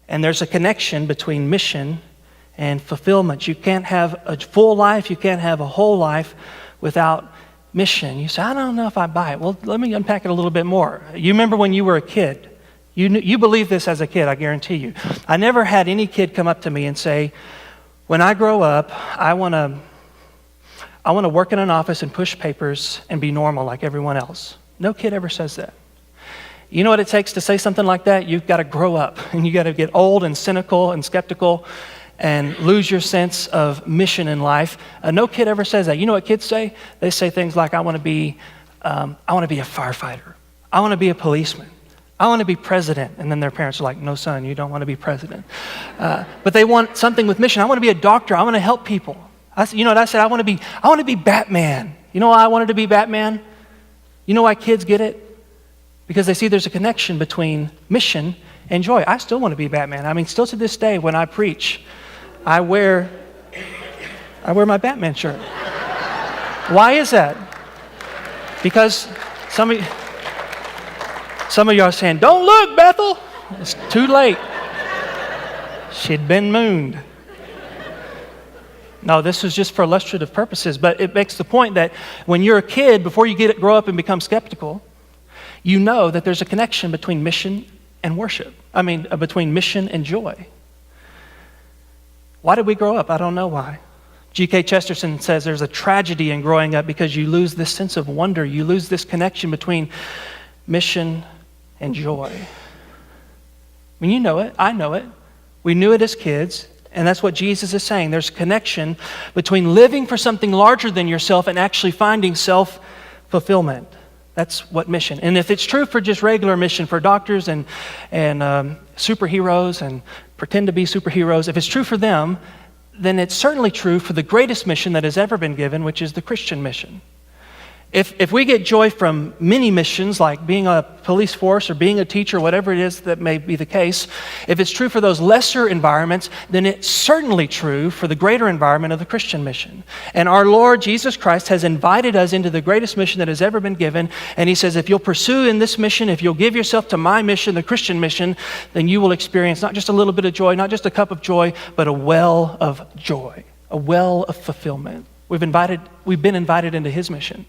And there's a connection between mission and fulfillment. You can't have a full life, you can't have a whole life without mission. You say, I don't know if I buy it. Well, let me unpack it a little bit more. You remember when you were a kid? You believed this as a kid, I guarantee you. I never had any kid come up to me and say, when I grow up, I want to work in an office and push papers and be normal like everyone else. No kid ever says that. You know what it takes to say something like that? You've got to grow up, and you got to get old and cynical and skeptical and lose your sense of mission in life. No kid ever says that. You know what kids say? They say things like, I want to be a firefighter. I want to be a policeman. I want to be president. And then their parents are like, no, son, you don't want to be president. But they want something with mission. I want to be a doctor. I want to help people. You know what I said? I want to be Batman. You know why I wanted to be Batman? You know why kids get it? Because they see there's a connection between mission and joy. I still want to be Batman. I mean, still to this day, when I preach, I wear my Batman shirt. Why is that? Because some of you are saying, don't look, Bethel. It's too late. She'd been mooned. No, this is just for illustrative purposes, but it makes the point that when you're a kid, before you grow up and become skeptical, you know that there's a connection between mission and worship. Between mission and joy. Why did we grow up? I don't know why. G.K. Chesterton says there's a tragedy in growing up because you lose this sense of wonder. You lose this connection between mission and joy. I mean, you know it. I know it. We knew it as kids, and that's what Jesus is saying. There's a connection between living for something larger than yourself and actually finding self-fulfillment. That's what mission. And if it's true for just regular mission for doctors and superheroes and pretend to be superheroes, if it's true for them, then it's certainly true for the greatest mission that has ever been given, which is the Christian mission. If we get joy from many missions, like being a police force or being a teacher, whatever it is that may be the case, if it's true for those lesser environments, then it's certainly true for the greater environment of the Christian mission. And our Lord Jesus Christ has invited us into the greatest mission that has ever been given. And he says, if you'll pursue in this mission, if you'll give yourself to my mission, the Christian mission, then you will experience not just a little bit of joy, not just a cup of joy, but a well of joy, a well of fulfillment. We've been invited into his mission.